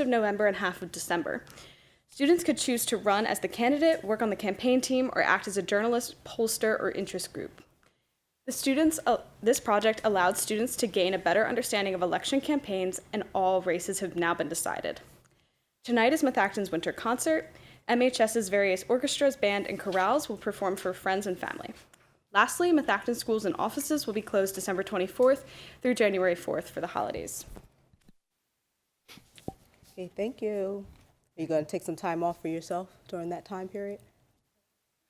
of November and half of December. Students could choose to run as the candidate, work on the campaign team, or act as a journalist, pollster, or interest group. This project allowed students to gain a better understanding of election campaigns, and all races have now been decided. Tonight is Methacton's winter concert. MHS's various orchestras, band, and chorales will perform for friends and family. Lastly, Methacton schools and offices will be closed December 24th through January 4th for the holidays. Okay, thank you. Are you going to take some time off for yourself during that time period?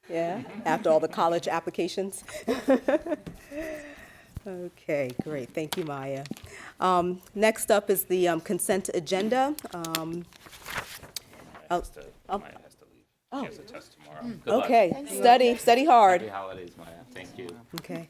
Yeah, after all the college applications? Okay, great. Thank you, Maya. Next up is the consent agenda. Maya has to leave. She has a test tomorrow. Good luck. Okay, study hard. Happy holidays, Maya. Thank you. Okay.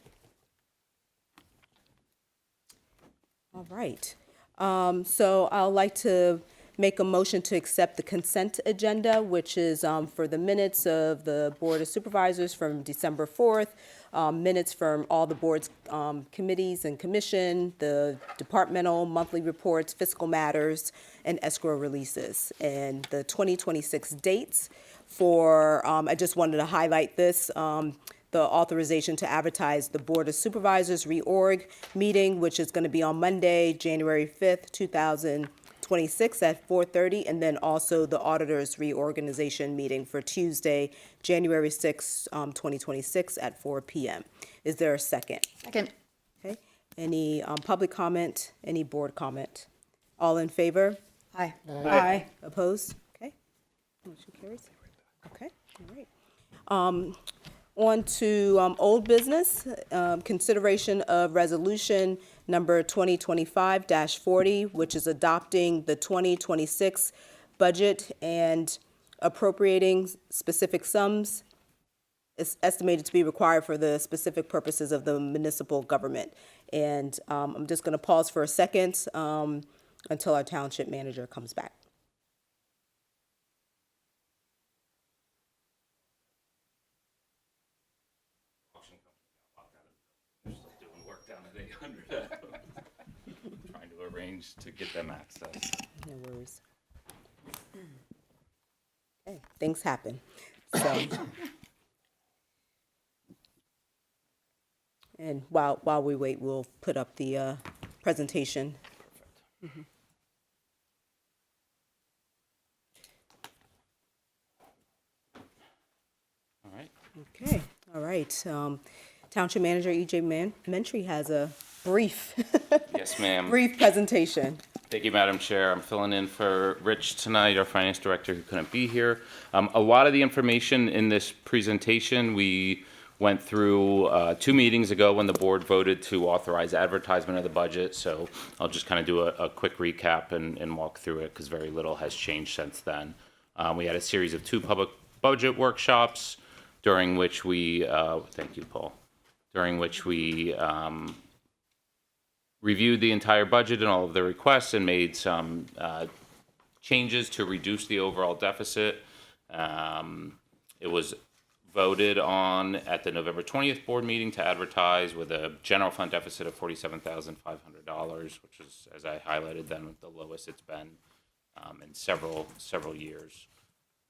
All right. So I'd like to make a motion to accept the consent agenda, which is for the minutes of the Board of Supervisors from December 4th, minutes from all the board's committees and commission, the departmental monthly reports, fiscal matters, and escrow releases. And the 2026 dates for, I just wanted to highlight this, the authorization to advertise the Board of Supervisors reorg meeting, which is going to be on Monday, January 5th, 2026 at 4:30, and then also the auditors reorganization meeting for Tuesday, January 6th, 2026 at 4 p.m. Is there a second? Second. Okay. Any public comment? Any board comment? All in favor? Aye. Aye. Opposed? Okay. Motion carries. Okay. All right. On to old business, consideration of resolution number 2025-40, which is adopting the 2026 budget and appropriating specific sums. It's estimated to be required for the specific purposes of the municipal government. And I'm just going to pause for a second until our township manager comes back. Trying to arrange to get them access. No worries. Okay, things happen. So, and while we wait, we'll put up the presentation. All right. Okay, all right. Township Manager E.J. Mentry has a brief, Yes, ma'am. brief presentation. Thank you, Madam Chair. I'm filling in for Rich tonight, our Finance Director, who couldn't be here. A lot of the information in this presentation we went through 2 meetings ago when the board voted to authorize advertisement of the budget. So I'll just kind of do a quick recap and walk through it because very little has changed since then. We had a series of 2 public budget workshops during which we, thank you, Paul, during which we reviewed the entire budget and all of the requests and made some changes to reduce the overall deficit. It was voted on at the November 20th board meeting to advertise with a general fund deficit of $47,500, which is, as I highlighted then, the lowest it's been in several years.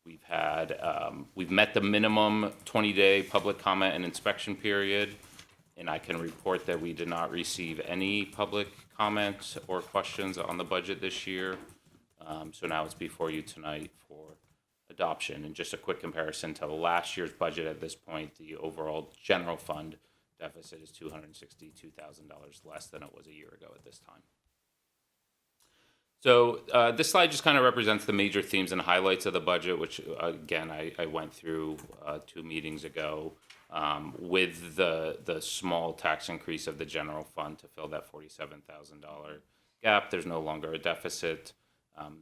We've met the minimum 20-day public comment and inspection period, and I can report that we did not receive any public comments or questions on the budget this year. So now it's before you tonight for adoption. And just a quick comparison to last year's budget at this point, the overall general fund deficit is $262,000 less than it was a year ago at this time. So this slide just kind of represents the major themes and highlights of the budget, which, again, I went through 2 meetings ago with the small tax increase of the general fund to fill that $47,000 gap. There's no longer a deficit.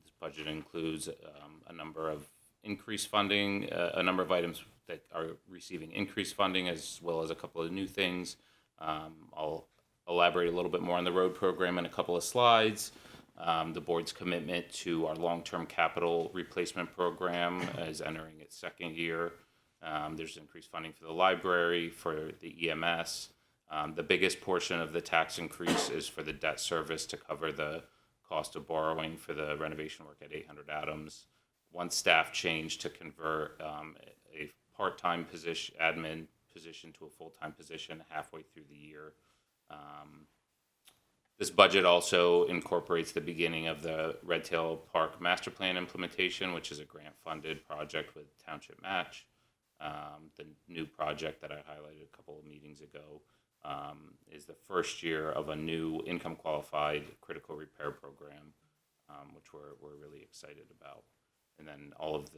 This budget includes a number of increased funding, a number of items that are receiving increased funding, as well as a couple of new things. I'll elaborate a little bit more on the road program in a couple of slides. The board's commitment to our long-term capital replacement program is entering its 2nd year. There's increased funding for the library, for the EMS. The biggest portion of the tax increase is for the debt service to cover the cost of borrowing for the renovation work at 800 Adams. One staff change to convert a part-time position, admin position, to a full-time position halfway through the year. This budget also incorporates the beginning of the Red Tail Park Master Plan implementation, which is a grant-funded project with township match. The new project that I highlighted a couple of meetings ago is the first year of a new income-qualified critical repair program, which we're really excited about. And then all of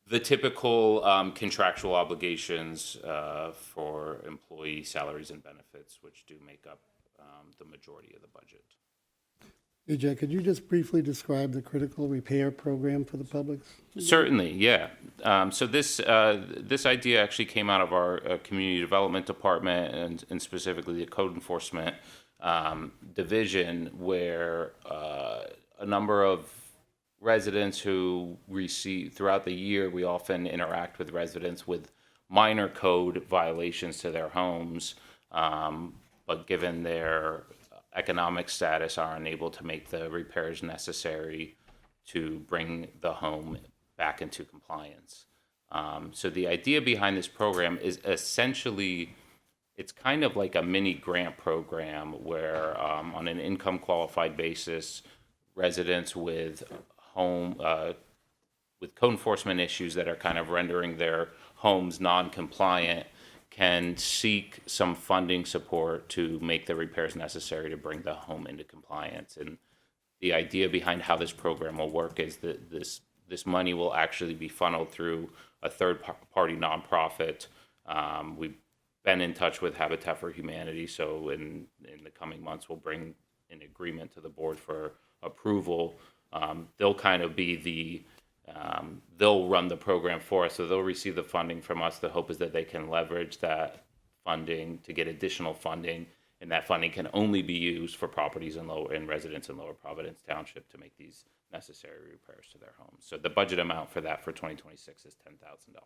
the typical contractual obligations for employee salaries and benefits, which do make up the majority of the budget. AJ, could you just briefly describe the critical repair program for the public? Certainly, yeah. So this idea actually came out of our community development department and specifically the code enforcement division, where a number of residents who receive throughout the year, we often interact with residents with minor code violations to their homes, but given their economic status are unable to make the repairs necessary to bring the home back into compliance. So the idea behind this program is essentially, it's kind of like a mini grant program where on an income qualified basis, residents with with code enforcement issues that are kind of rendering their homes non-compliant can seek some funding support to make the repairs necessary to bring the home into compliance. And the idea behind how this program will work is that this money will actually be funneled through a third-party nonprofit. We've been in touch with Habitat for Humanity, so in the coming months we'll bring an agreement to the board for approval. They'll kind of be they'll run the program for us, so they'll receive the funding from us. The hope is that they can leverage that funding to get additional funding, and that funding can only be used for properties in residents in Lower Providence Township to make these necessary repairs to their homes. So the budget amount for that for 2026 is $10,000.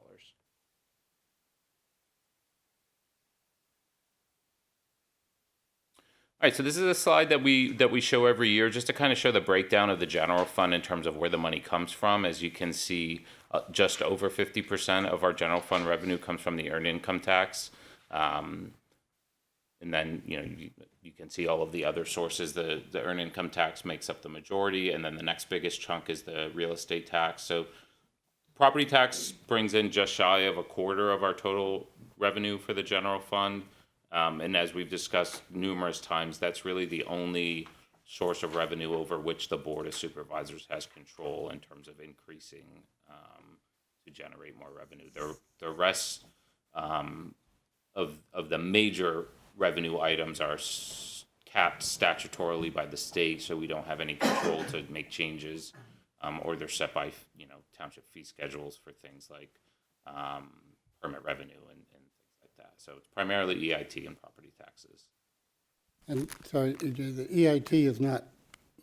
All right, so this is a slide that we show every year just to kind of show the breakdown of the general fund in terms of where the money comes from. As you can see, just over 50% of our general fund revenue comes from the earned income tax. And then, you can see all of the other sources. The earned income tax makes up the majority, and then the next biggest chunk is the real estate tax. So property tax brings in just shy of a quarter of our total revenue for the general fund. And as we've discussed numerous times, that's really the only source of revenue over which the Board of Supervisors has control in terms of increasing to generate more revenue. The rest of the major revenue items are capped statutorily by the state, so we don't have any control to make changes, or they're set by township fee schedules for things like permit revenue and so it's primarily EIT and property taxes. And sorry, AJ, the EIT is not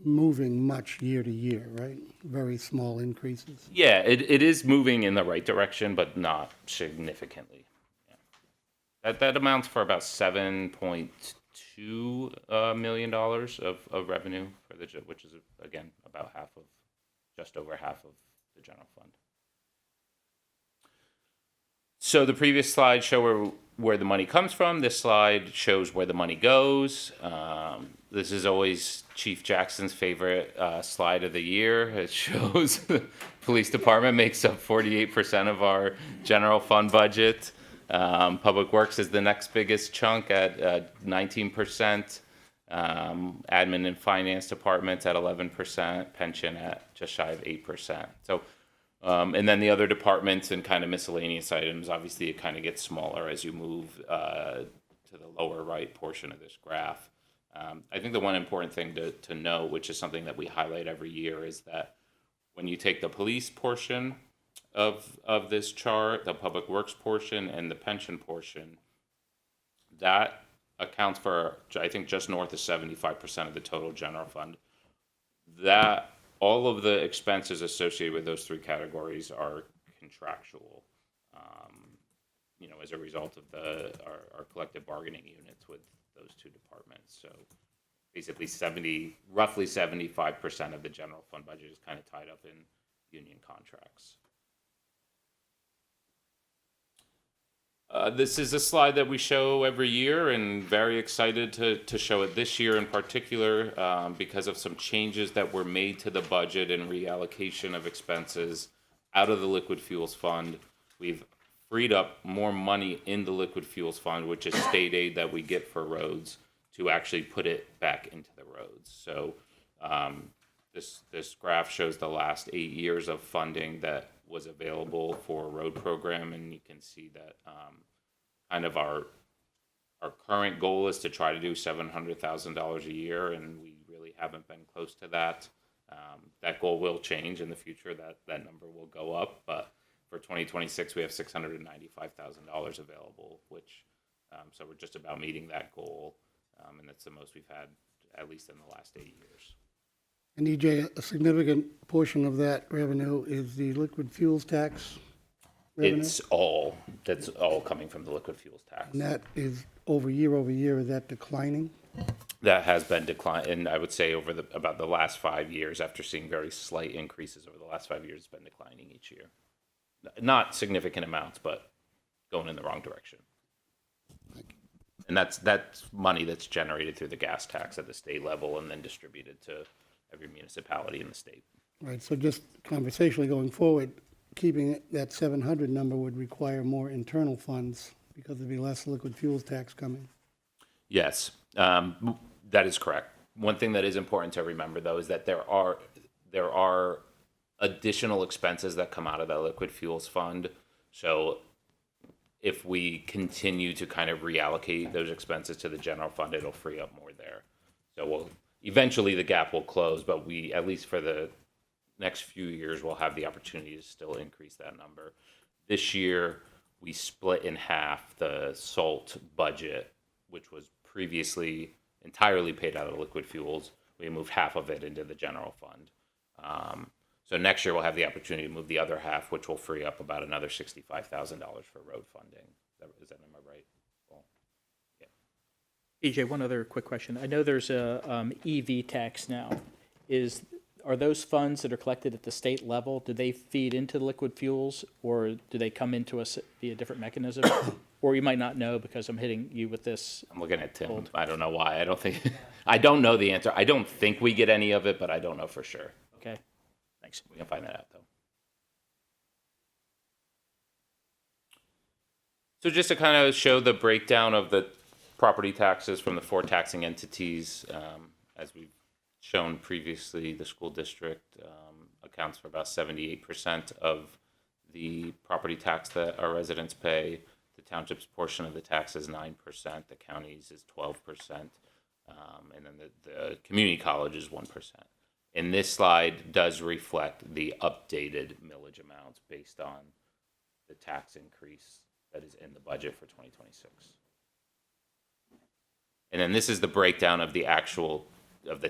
moving much year to year, right? Very small increases. Yeah, it is moving in the right direction, but not significantly. Yeah. That amounts for about $7.2 million of revenue for which is again about just over half of the general fund. So the previous slide showed where the money comes from. This slide shows where the money goes. This is always Chief Jackson's favorite slide of the year. It shows the police department makes up 48% of our general fund budget. Public Works is the next biggest chunk at 19%. Admin and Finance departments at 11%. Pension at just shy of 8%. So. And then the other departments and kind of miscellaneous items, obviously it kind of gets smaller as you move to the lower right portion of this graph. I think the one important thing to note, which is something that we highlight every year, is that when you take the police portion of this chart, the public works portion, and the pension portion, that accounts for, I think, just north of 75% of the total general fund. That all of the expenses associated with those three categories are contractual, as a result of our collective bargaining units with those two departments. So basically roughly 75% of the general fund budget is kind of tied up in union contracts. This is a slide that we show every year, and very excited to show it this year in particular because of some changes that were made to the budget and reallocation of expenses out of the liquid fuels fund. We've freed up more money in the liquid fuels fund, which is state aid that we get for roads, to actually put it back into the roads. So this graph shows the last 8 years of funding that was available for a road program, and you can see that kind of our current goal is to try to do $700,000 a year, and we really haven't been close to that. That goal will change in the future. That number will go up, but for 2026 we have $695,000 available, which so we're just about meeting that goal, and that's the most we've had at least in the last 8 years. And EJ, a significant portion of that revenue is the liquid fuels tax revenue? That's all coming from the liquid fuels tax. And that is year over year, is that declining? That has been declining, I would say over about the last 5 years, after seeing very slight increases over the last 5 years, it's been declining each year. Not significant amounts, but going in the wrong direction. And that's money that's generated through the gas tax at the state level and then distributed to every municipality in the state. Right, so just conversationally going forward, keeping that 700 number would require more internal funds because there'd be less liquid fuels tax coming. Yes, that is correct. One thing that is important to remember, though, is that there are additional expenses that come out of that liquid fuels fund. So if we continue to kind of reallocate those expenses to the general fund, it'll free up more there. So eventually the gap will close, but we, at least for the next few years, will have the opportunity to still increase that number. This year, we split in half the SALT budget, which was previously entirely paid out of liquid fuels. We moved half of it into the general fund. So next year we'll have the opportunity to move the other half, which will free up about another $65,000 for road funding. Is that number right? Well, yeah. EJ, one other quick question. I know there's a EV tax now. Are those funds that are collected at the state level, do they feed into the liquid fuels, or do they come into us via a different mechanism? Or you might not know because I'm hitting you with this. I'm looking at Tim. I don't know why. I don't know the answer. I don't think we get any of it, but I don't know for sure. Okay, thanks. We can find that out, though. So just to kind of show the breakdown of the property taxes from the 4 taxing entities, as we've shown previously, the school district accounts for about 78% of the property tax that our residents pay. The township's portion of the tax is 9%. The county's is 12%. And then the community college is 1%. And this slide does reflect the updated millage amounts based on the tax increase that is in the budget for 2026. And then this is the breakdown of the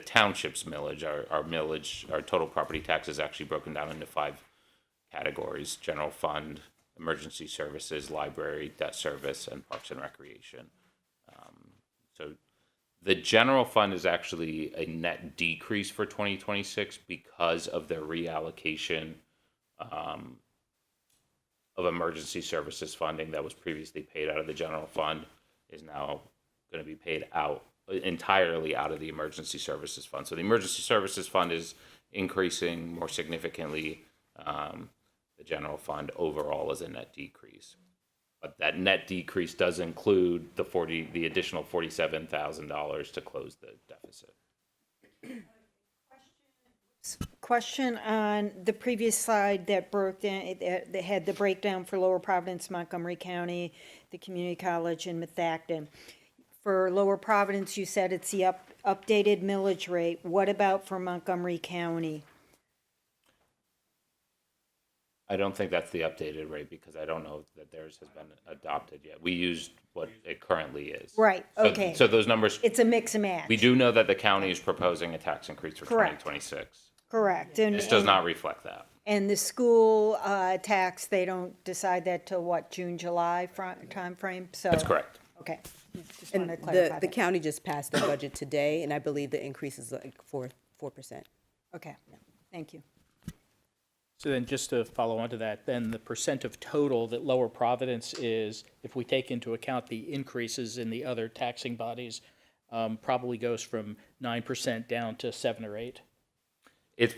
township's millage. Our millage, our total property tax is actually broken down into 5 categories: general fund, emergency services, library, debt service, and parks and recreation. So the general fund is actually a net decrease for 2026 because of the reallocation of emergency services funding that was previously paid out of the general fund is now going to be paid out entirely out of the emergency services fund. So the emergency services fund is increasing more significantly. The general fund overall is a net decrease, but that net decrease does include the additional $47,000 to close the deficit. Question on the previous slide that broke down, that had the breakdown for Lower Providence, Montgomery County, the community college, and Methacton. For Lower Providence, you said it's the updated millage rate. What about for Montgomery County? I don't think that's the updated rate because I don't know that theirs has been adopted yet. We used what it currently is. Right, So- okay. So those numbers, It's a mix and match. we do know that the county is proposing a tax increase for Correct. 2026. Correct. This does not reflect that. And the school tax, they don't decide that till what, June, July timeframe? So That's correct. Okay, just And wanted to clarify the that. county just passed their budget today, and I believe the increase is like 4%. Okay, thank you. So then just to follow on to that, then the percent of total that Lower Providence is, if we take into account the increases in the other taxing bodies, probably goes from 9% down to 7 or 8.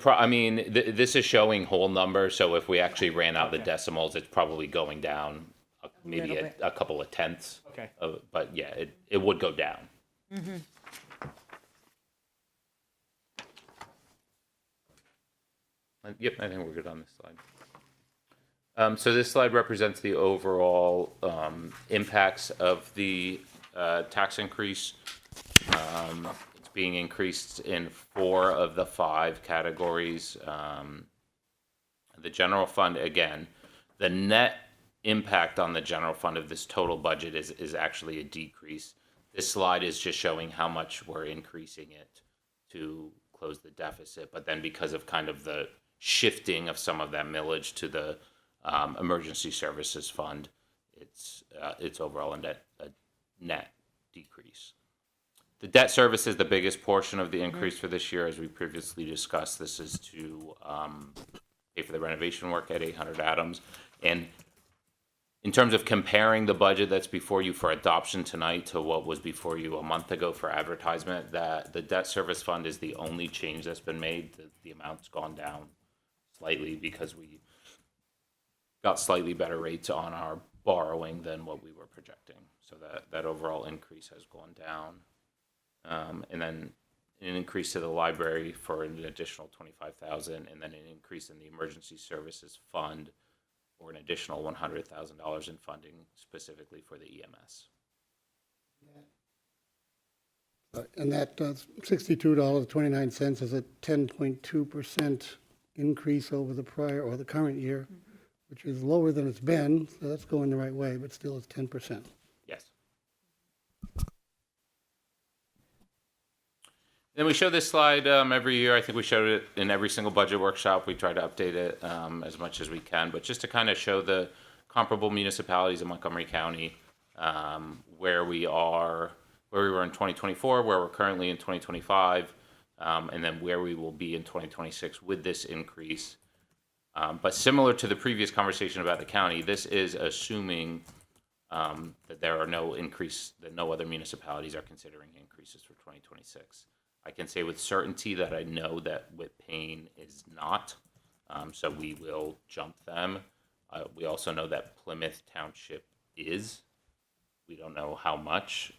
I mean, this is showing whole numbers, so if we actually ran out the decimals, it's probably going down maybe little a couple of tenths. Okay. But yeah, it would go down. Yep, I think we're good on this slide. So this slide represents the overall impacts of the tax increase. It's being increased in 4 of the 5 categories. The general fund, again, the net impact on the general fund of this total budget is actually a decrease. This slide is just showing how much we're increasing it to close the deficit, but then because of kind of the shifting of some of that millage to the emergency services fund, it's overall a net decrease. The debt service is the biggest portion of the increase for this year, as we previously discussed. This is to pay for the renovation work at 800 Adams. And in terms of comparing the budget that's before you for adoption tonight to what was before you a month ago for advertisement, that the debt service fund is the only change that's been made. The amount's gone down slightly because we got slightly better rates on our borrowing than what we were projecting. So that overall increase has gone down. And then an increase to the library for an additional $25,000, and then an increase in the emergency services fund for an additional $100,000 in funding specifically for the EMS. And that $62.29 is a 10.2% increase over the prior or the current year, which is lower than it's been, so that's going the right way, but still it's 10%. Yes. Then we show this slide every year. I think we showed it in every single budget workshop. We try to update it as much as we can, but just to kind of show the comparable municipalities in Montgomery County, where we were in 2024, where we're currently in 2025, and then where we will be in 2026 with this increase. But similar to the previous conversation about the county, this is assuming that there are that no other municipalities are considering increases for 2026. I can say with certainty that I know that Whitpain is not, so we will jump them. We also know that Plymouth Township is. We don't know how much,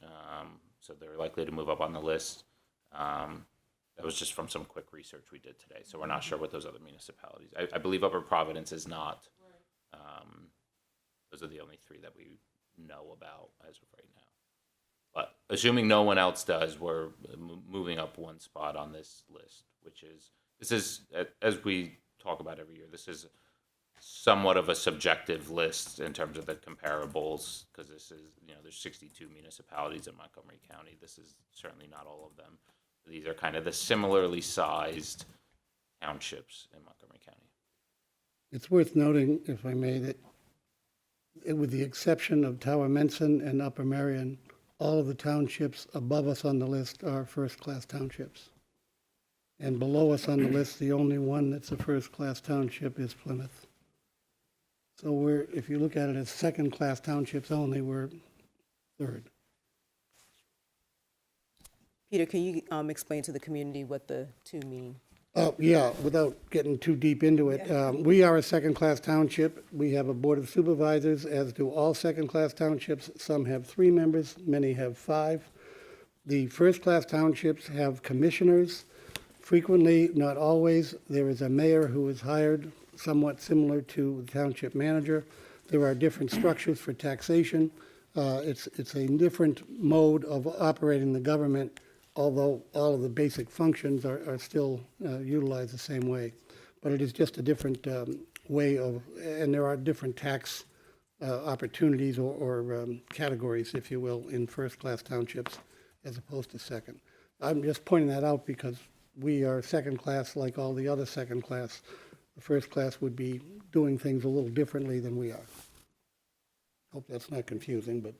so they're likely to move up on the list. That was just from some quick research we did today, so we're not sure what those other municipalities. I believe Upper Providence is not. Those are the only 3 that we know about as of right now. But assuming no one else does, we're moving up 1 spot on this list, this is, as we talk about every year, this is somewhat of a subjective list in terms of the comparables, because this is, there's 62 municipalities in Montgomery County. This is certainly not all of them. These are kind of the similarly sized townships in Montgomery County. It's worth noting, if I may, that with the exception of Tower Menson and Upper Merion, all of the townships above us on the list are first-class townships. And below us on the list, the only one that's a first-class township is Plymouth. So if you look at it as second-class townships only, we're third. Peter, can you explain to the community what the 2 mean? Yeah, without getting too deep into it, we are a second-class township. We have a board of supervisors, as do all second-class townships. Some have 3 members, many have 5. The first-class townships have commissioners. Frequently, not always, there is a mayor who is hired, somewhat similar to the township manager. There are different structures for taxation. It's a different mode of operating the government, although all of the basic functions are still utilized the same way. But it is just a different way of, and there are different tax opportunities or categories, if you will, in first-class townships as opposed to second. I'm just pointing that out because we are second-class like all the other second-class. The first class would be doing things a little differently than we are. Hope that's not confusing, but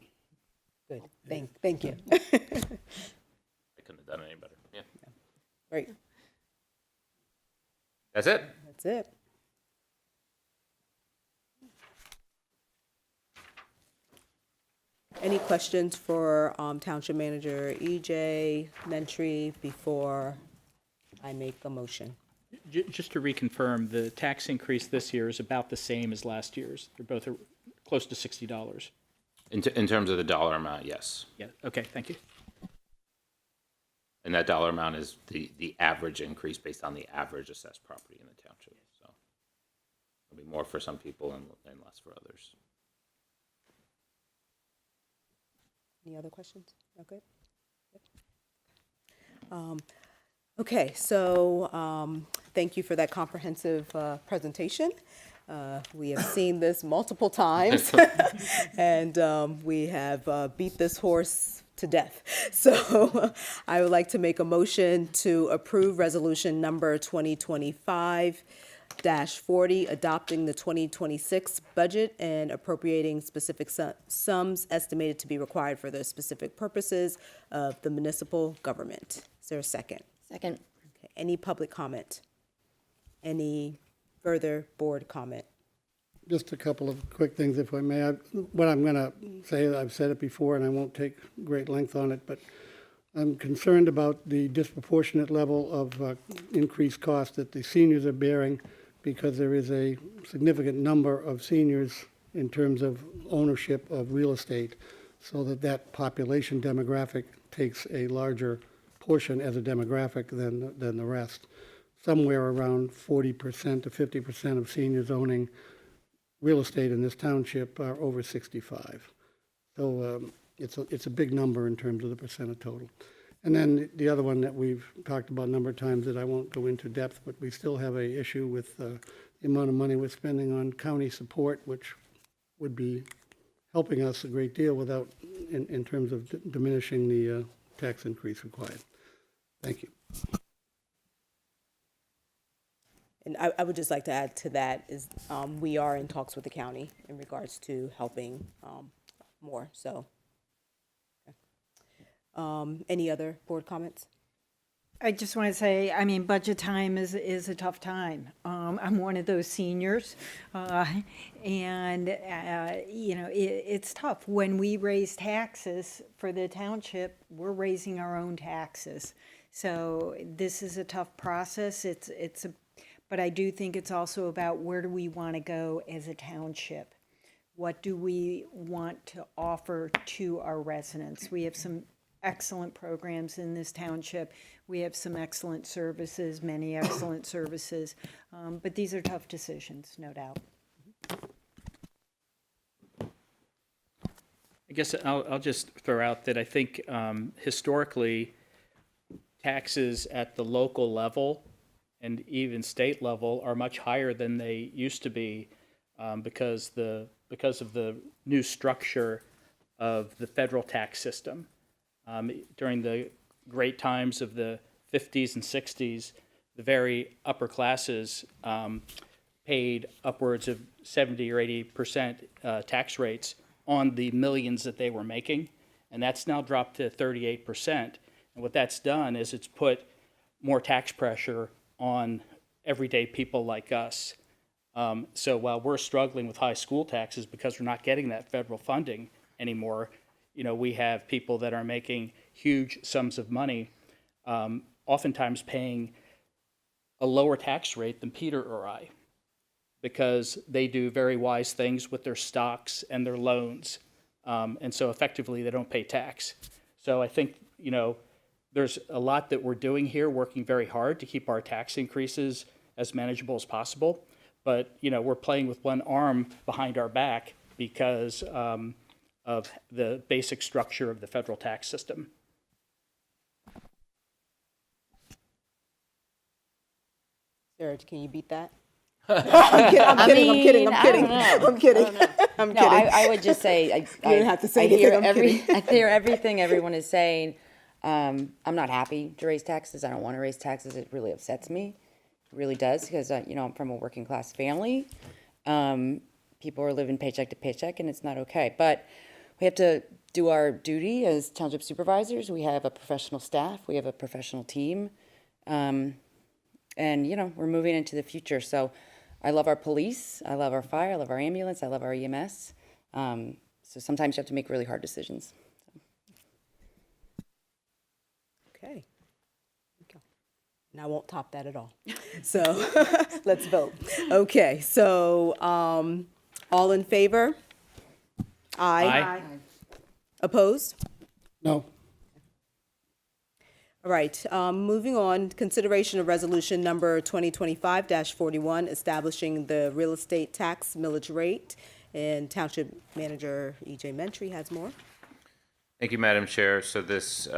Good. Thank you. I couldn't have done it any better. Yeah. Great. That's it. That's it. Any questions for Township Manager EJ Mentry before I make a motion? Just to reconfirm, the tax increase this year is about the same as last year's. They're both close to $60. In terms of the dollar amount, yes. Yeah, okay, thank you. And that dollar amount is the average increase based on the average assessed property in the township. So it'll be more for some people and less for others. Any other questions? Okay. Okay, so thank you for that comprehensive presentation. We have seen this multiple times, and we have beat this horse to death. So I would like to make a motion to approve resolution number 2025-40, adopting the 2026 budget and appropriating specific sums estimated to be required for the specific purposes of the municipal government. Is there a second? Second. Okay. Any public comment? Any further board comment? Just a couple of quick things, if I may. What I'm going to say, I've said it before, and I won't take great length on it, but I'm concerned about the disproportionate level of increased cost that the seniors are bearing, because there is a significant number of seniors in terms of ownership of real estate, so that population demographic takes a larger portion as a demographic than the rest. Somewhere around 40% to 50% of seniors owning real estate in this township are over 65. So it's a big number in terms of the percent of total. And then the other one that we've talked about a number of times that I won't go into depth, but we still have a issue with the amount of money we're spending on county support, which would be helping us a great deal without, in terms of diminishing the tax increase required. Thank you. And I would just like to add to that is we are in talks with the county in regards to helping more, so. Any other board comments? I just want to say, I mean, budget time is a tough time. I'm one of those seniors, and it's tough. When we raise taxes for the township, we're raising our own taxes. So this is a tough process. But I do think it's also about where do we want to go as a township? What do we want to offer to our residents? We have some excellent programs in this township. We have some excellent services, many excellent services, but these are tough decisions, no doubt. I guess I'll just throw out that I think historically, taxes at the local level and even state level are much higher than they used to be because of the new structure of the federal tax system. During the great times of the 50s and 60s, the very upper classes paid upwards of 70 or 80% tax rates on the millions that they were making, and that's now dropped to 38%. And what that's done is it's put more tax pressure on everyday people like us. So while we're struggling with high school taxes because we're not getting that federal funding anymore, we have people that are making huge sums of money, oftentimes paying a lower tax rate than Peter or I, because they do very wise things with their stocks and their loans. And so effectively they don't pay tax. So I think, there's a lot that we're doing here, working very hard to keep our tax increases as manageable as possible. But, we're playing with one arm behind our back because of the basic structure of the federal tax system. Sarah, can you beat that? I'm kidding. No, I would just say, I don't have to say anything, I'm kidding. I hear everything everyone is saying. I'm not happy to raise taxes. I don't want to raise taxes. It really upsets me. It really does, because, I'm from a working class family. People are living paycheck to paycheck, and it's not okay. But we have to do our duty as township supervisors. We have a professional staff, we have a professional team. And, you know, we're moving into the future. So I love our police, I love our fire, I love our ambulance, I love our EMS. So sometimes you have to make really hard decisions. Okay. And I won't top that at all. So let's vote. Okay, so all in favor? Aye. Opposed? No. All right, moving on, consideration of resolution number 2025-41, establishing the real estate tax millage rate. And Township Manager E.J. Mentry has more. Thank you, Madam Chair. So this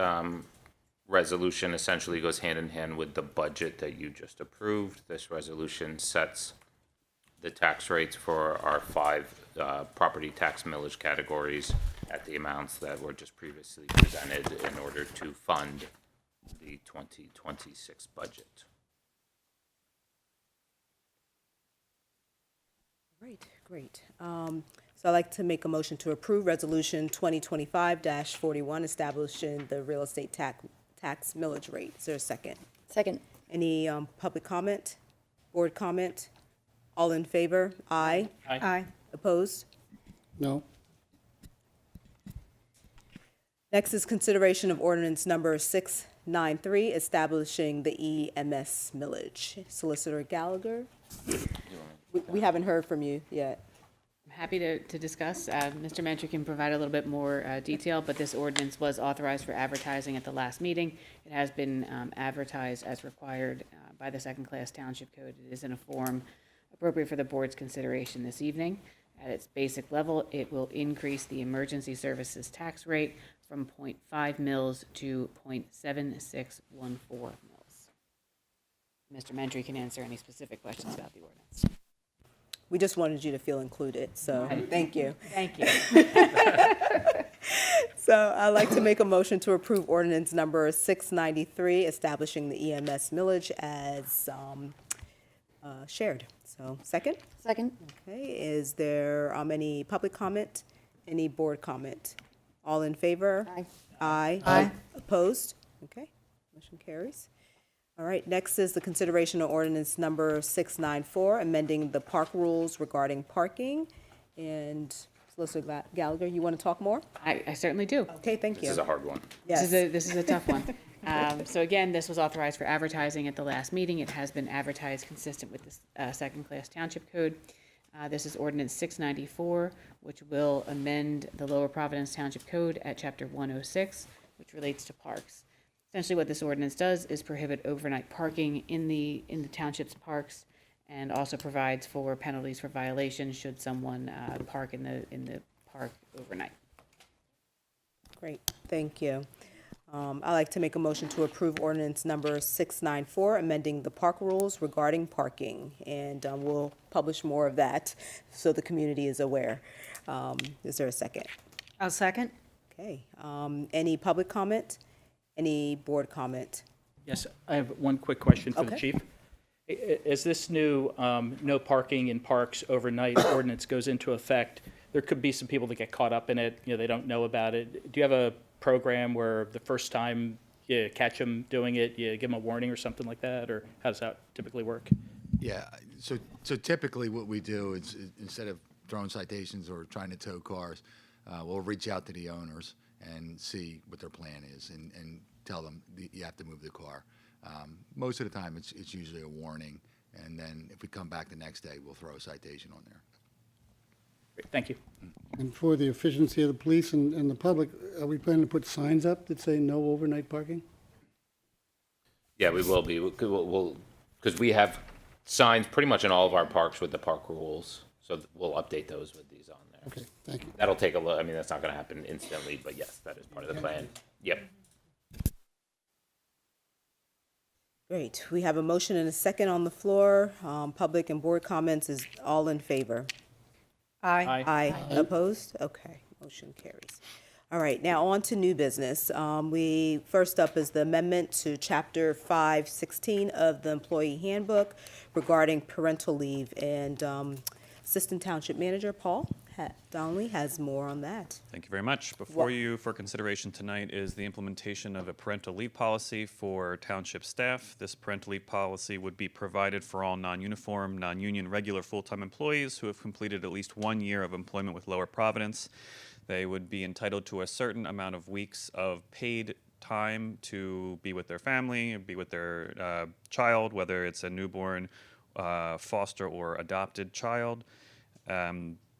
resolution essentially goes hand in hand with the budget that you just approved. This resolution sets the tax rates for our 5 property tax millage categories at the amounts that were just previously presented in order to fund the 2026 budget. Great. So I'd like to make a motion to approve Resolution 2025-41, establishing the real estate tax millage rate. Is there a second? Second. Any public comment? Board comment? All in favor? Aye. Aye. Opposed? No. Next is consideration of ordinance number 693, establishing the EMS millage. Solicitor Gallagher? We haven't heard from you yet. I'm happy to discuss. Mr. Mentry can provide a little bit more detail, but this ordinance was authorized for advertising at the last meeting. It has been advertised as required by the second-class township code. It is in a form appropriate for the board's consideration this evening. At its basic level, it will increase the emergency services tax rate from 0.5 mils to 0.7614 mils. Mr. Mentry can answer any specific questions about the ordinance. We just wanted you to feel included, so thank you. Thank you. So I'd like to make a motion to approve ordinance number 693, establishing the EMS millage as shared. So, second? Second. Okay, is there any public comment? Any board comment? All in favor? Aye. Aye. Aye. Opposed? Okay, motion carries. All right, next is the consideration of ordinance number 694, amending the park rules regarding parking. And Solicitor Gallagher, you want to talk more? I certainly do. Okay, thank This you. is a hard one. Yes. This is a tough one. So again, this was authorized for advertising at the last meeting. It has been advertised consistent with the second-class township code. This is ordinance 694, which will amend the Lower Providence Township Code at Chapter 106, which relates to parks. Essentially, what this ordinance does is prohibit overnight parking in the township's parks, and also provides for penalties for violations should someone park in the park overnight. Great, thank you. I'd like to make a motion to approve ordinance number 694, amending the park rules regarding parking. And we'll publish more of that so the community is aware. Is there a second? I'll second. Okay, any public comment? Any board comment? Yes, I have one quick question for the Okay. chief. As this new no parking in parks overnight ordinance goes into effect, there could be some people that get caught up in it, they don't know about it. Do you have a program where the first time you catch them doing it, you give them a warning or something like that, or how does that typically work? Yeah, so typically what we do is instead of throwing citations or trying to tow cars, we'll reach out to the owners and see what their plan is and tell them you have to move the car. Most of the time, it's usually a warning, and then if we come back the next day, we'll throw a citation on there. Great, thank you. And for the efficiency of the police and the public, are we planning to put signs up that say no overnight parking? Yeah, we will be. Because we have signs pretty much in all of our parks with the park rules. So we'll update those with these on there. Okay, thank you. That'll take a look. I mean, that's not going to happen instantly, but yes, that is part of the plan. Yep. Great, we have a motion and a second on the floor. Public and board comments is all in favor. Aye. Aye. Opposed? Okay, motion carries. All right, now on to new business. First up is the amendment to Chapter 516 of the Employee Handbook regarding parental leave. And Assistant Township Manager Paul Donnelly has more on that. Thank you very much. Before you for consideration tonight is the implementation of a parental leave policy for township staff. This parental leave policy would be provided for all non-uniform, non-union, regular full-time employees who have completed at least 1 year of employment with Lower Providence. They would be entitled to a certain amount of weeks of paid time to be with their family, be with their child, whether it's a newborn, foster, or adopted child.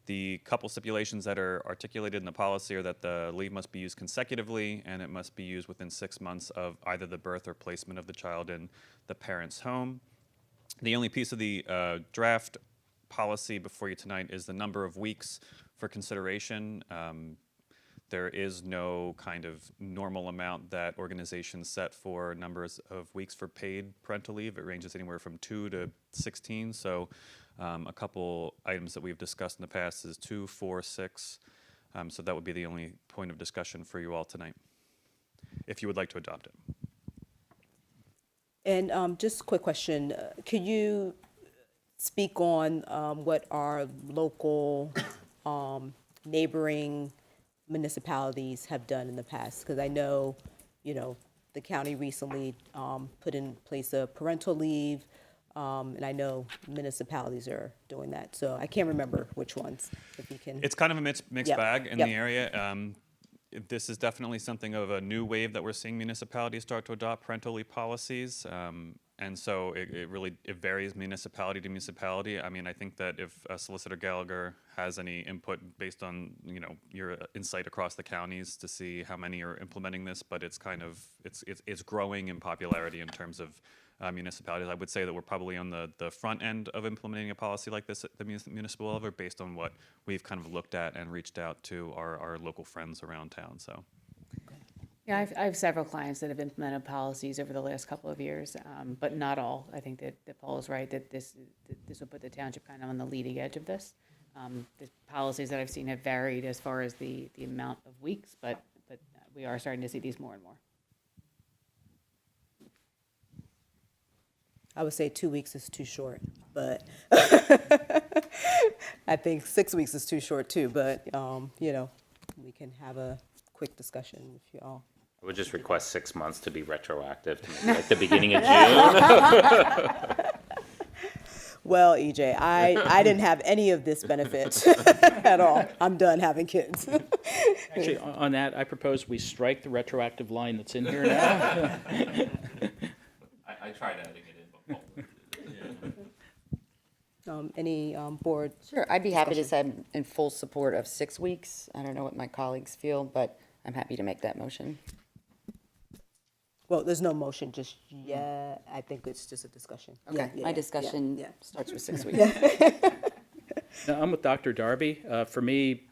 The couple stipulations that are articulated in the policy are that the leave must be used consecutively and it must be used within 6 months of either the birth or placement of the child in the parent's home. The only piece of the draft policy before you tonight is the number of weeks for consideration. There is no kind of normal amount that organizations set for numbers of weeks for paid parental leave. It ranges anywhere from 2 to 16. So a couple items that we've discussed in the past is 2, 4, 6. So that would be the only point of discussion for you all tonight, if you would like to adopt it. And just a quick question, could you speak on what our local neighboring municipalities have done in the past? Because I know, the county recently put in place a parental leave, and I know municipalities are doing that. So I can't remember which ones, if you can. It's kind of a mixed Yep. bag in Yep. the area. This is definitely something of a new wave that we're seeing municipalities start to adopt parental leave policies. And so it really varies municipality to municipality. I mean, I think that if Solicitor Gallagher has any input based on, your insight across the counties to see how many are implementing this, but it's kind of, it's growing in popularity in terms of municipalities. I would say that we're probably on the front end of implementing a policy like this at the municipal level based on what we've kind of looked at and reached out to our local friends around town, so. Yeah, I have several clients that have implemented policies over the last couple of years, but not all. I think that Paul is right, that this will put the township kind of on the leading edge of this. The policies that I've seen have varied as far as the amount of weeks, but we are starting to see these more and more. I would say 2 weeks is too short, but I think 6 weeks is too short too, but, we can have a quick discussion if you all. I would just request 6 months to be retroactive to maybe like the beginning of June. Well, EJ, I didn't have any of this benefit at all. I'm done having kids. Actually, on that, I propose we strike the retroactive line that's in here now. I tried adding it in, but Any board? Sure, I'd be happy to say I'm in full support of 6 weeks. I don't know what my colleagues feel, but I'm happy to make that motion. Well, there's no motion just yet. I think it's just a discussion. Okay, my discussion yeah. starts with 6 weeks. Now, I'm with Dr. Darby. For me,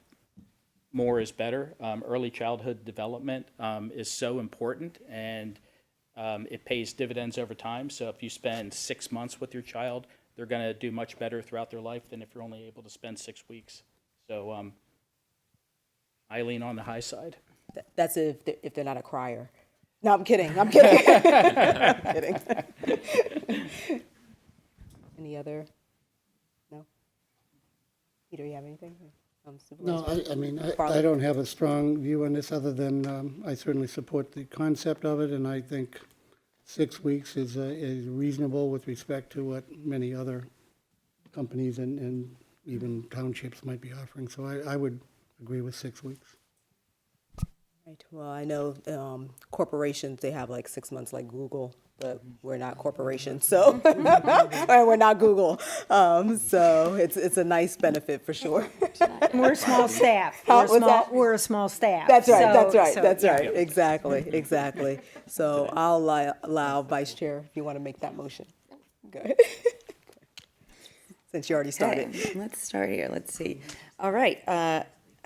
more is better. Early childhood development is so important, and it pays dividends over time. So if you spend 6 months with your child, they're going to do much better throughout their life than if you're only able to spend 6 weeks. So I lean on the high side. That's if they're not a crier. No, I'm kidding. I'm kidding. I'm kidding. Any other? No? Peter, you have anything? No, I mean, I Farley? don't have a strong view on this, other than I certainly support the concept of it, and I think 6 weeks is reasonable with respect to what many other companies and even townships might be offering. So I would agree with 6 weeks. Right. Well, I know corporations, they have like 6 months like Google, but we're not corporations, so, or we're not Google. So it's a nice benefit for sure. We're a small staff. What's that? We're a small staff. That's right, So- that's right, so, that's yeah. right. Exactly. So I'll allow Vice Chair, if you want to make that motion. Go ahead. Since you already started. Okay, let's start here. Let's see. All right.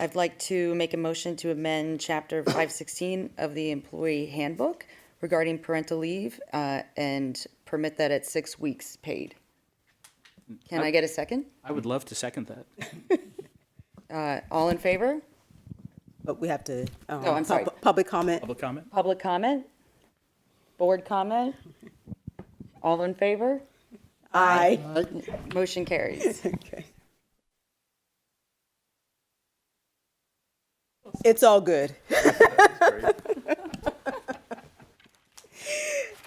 I'd like to make a motion to amend Chapter 516 of the Employee Handbook regarding parental leave and permit that at 6 weeks paid. Can I get a second? I would love to second that. All in favor? But we have to. Oh, I'm sorry. Public comment. Public comment? Public comment? Board comment? All in favor? Aye. Motion carries. Okay. It's all good.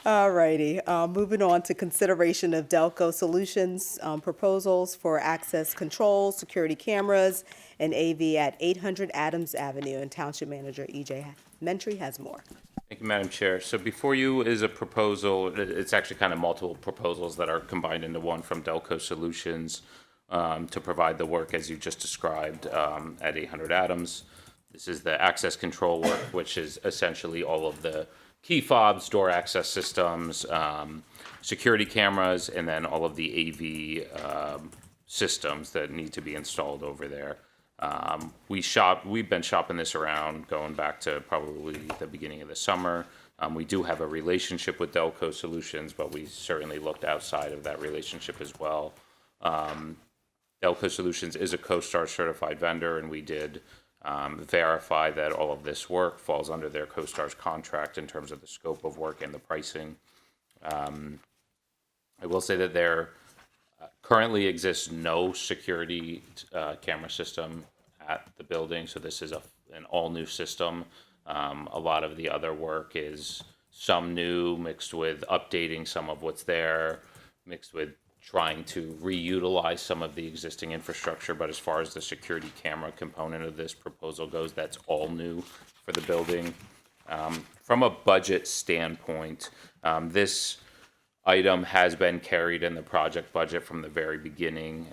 All righty, moving on to consideration of Delco Solutions proposals for access control, security cameras, and AV at 800 Adams Avenue, and Township Manager E.J. Mentry has more. Thank you, Madam Chair. So before you is a proposal, it's actually kind of multiple proposals that are combined into one from Delco Solutions to provide the work as you just described at 800 Adams. This is the access control work, which is essentially all of the key fobs, door access systems, security cameras, and then all of the AV systems that need to be installed over there. We've been shopping this around going back to probably the beginning of the summer. We do have a relationship with Delco Solutions, but we certainly looked outside of that relationship as well. Delco Solutions is a CoStar certified vendor, and we did verify that all of this work falls under their CoStar's contract in terms of the scope of work and the pricing. I will say that there currently exists no security camera system at the building, so this is an all-new system. A lot of the other work is some new mixed with updating some of what's there, mixed with trying to reutilize some of the existing infrastructure. But as far as the security camera component of this proposal goes, that's all new for the building. From a budget standpoint, this item has been carried in the project budget from the very beginning.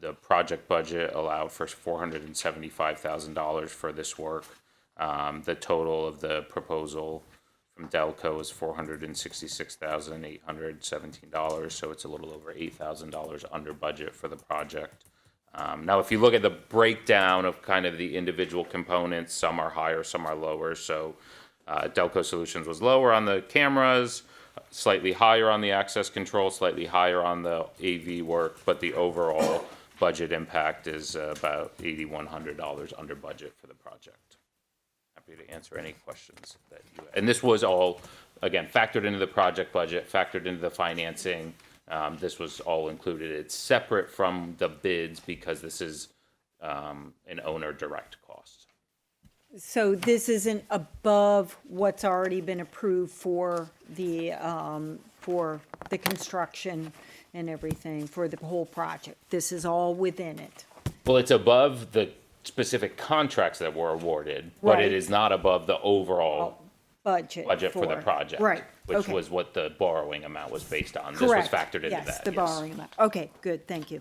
The project budget allowed for $475,000 for this work. The total of the proposal from Delco is $466,817, so it's a little over $8,000 under budget for the project. Now, if you look at the breakdown of kind of the individual components, some are higher, some are lower. So Delco Solutions was lower on the cameras, slightly higher on the access control, slightly higher on the AV work, but the overall budget impact is about $8,100 under budget for the project. Happy to answer any questions that you have. And this was all, again, factored into the project budget, factored into the financing. This was all included. It's separate from the bids because this is an owner direct cost. So this isn't above what's already been approved for the construction and everything, for the whole project. This is all within it. Well, it's above the specific contracts that were awarded, but Right. it is not above the overall Budget for the project. Right, Which okay. was what the borrowing amount was based on. This was Correct. factored into Yes, that. the borrowing amount. Okay, good, thank you.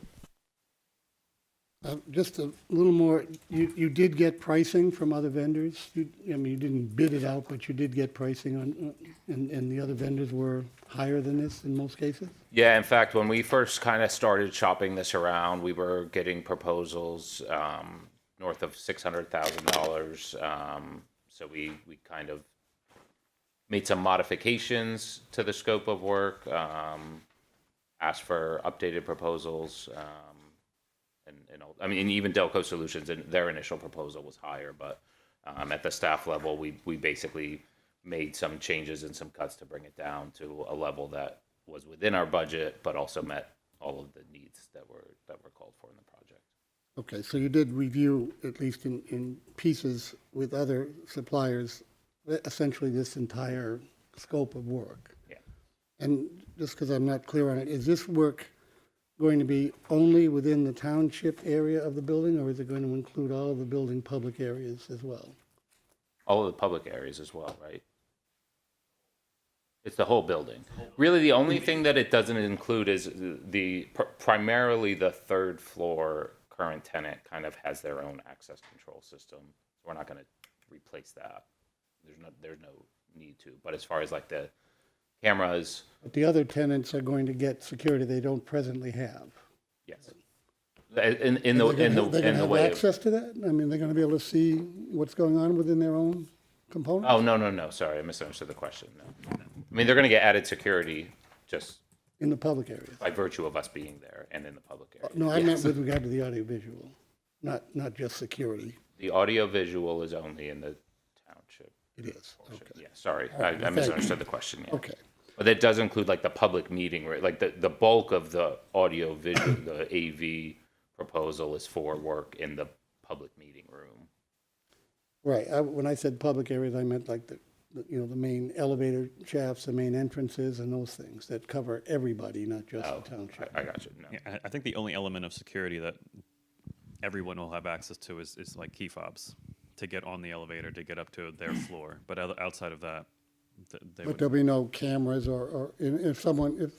Just a little more, you did get pricing from other vendors? I mean, you didn't bid it out, but you did get pricing on, and the other vendors were higher than this in most cases? Yeah, in fact, when we first kind of started shopping this around, we were getting proposals north of $600,000. So we kind of made some modifications to the scope of work, asked for updated proposals, and I mean, even Delco Solutions, their initial proposal was higher, but at the staff level, we basically made some changes and some cuts to bring it down to a level that was within our budget, but also met all of the needs that were called for in the project. Okay, so you did review, at least in pieces with other suppliers, essentially this entire scope of work. Yeah. And just because I'm not clear on it, is this work going to be only within the township area of the building, or is it going to include all of the building public areas as well? All of the public areas as well, right? It's the whole building. Really, the only thing that it doesn't include is primarily the third floor current tenant kind of has their own access control system. So we're not going to replace that. There's no need to. But as far as like the cameras, But the other tenants are going to get security they don't presently have. yes. In the They're going to have way of, access to that? I mean, they're going to be able to see what's going on within their own components? oh, no, sorry, I misunderstood the question. No. I mean, they're going to get added security just In the public areas? by virtue of us being there and in the public area. No, I meant with regard to the audiovisual, not just security. The audio visual is only in the township. It is, okay. Yeah, sorry, right, I misunderstood the question, yeah. Okay. But that does include like the public meeting, right? Like the bulk of the audio visual, the AV proposal is for work in the public meeting room. Right, when I said public areas, I meant like the main elevator shafts, the main entrances and those things that cover everybody, not just Oh, the township. I got you. No. Yeah, I think the only element of security that everyone will have access to is like key fobs to get on the elevator, to get up to their floor. But outside of that, they But would, there'll be no cameras or if,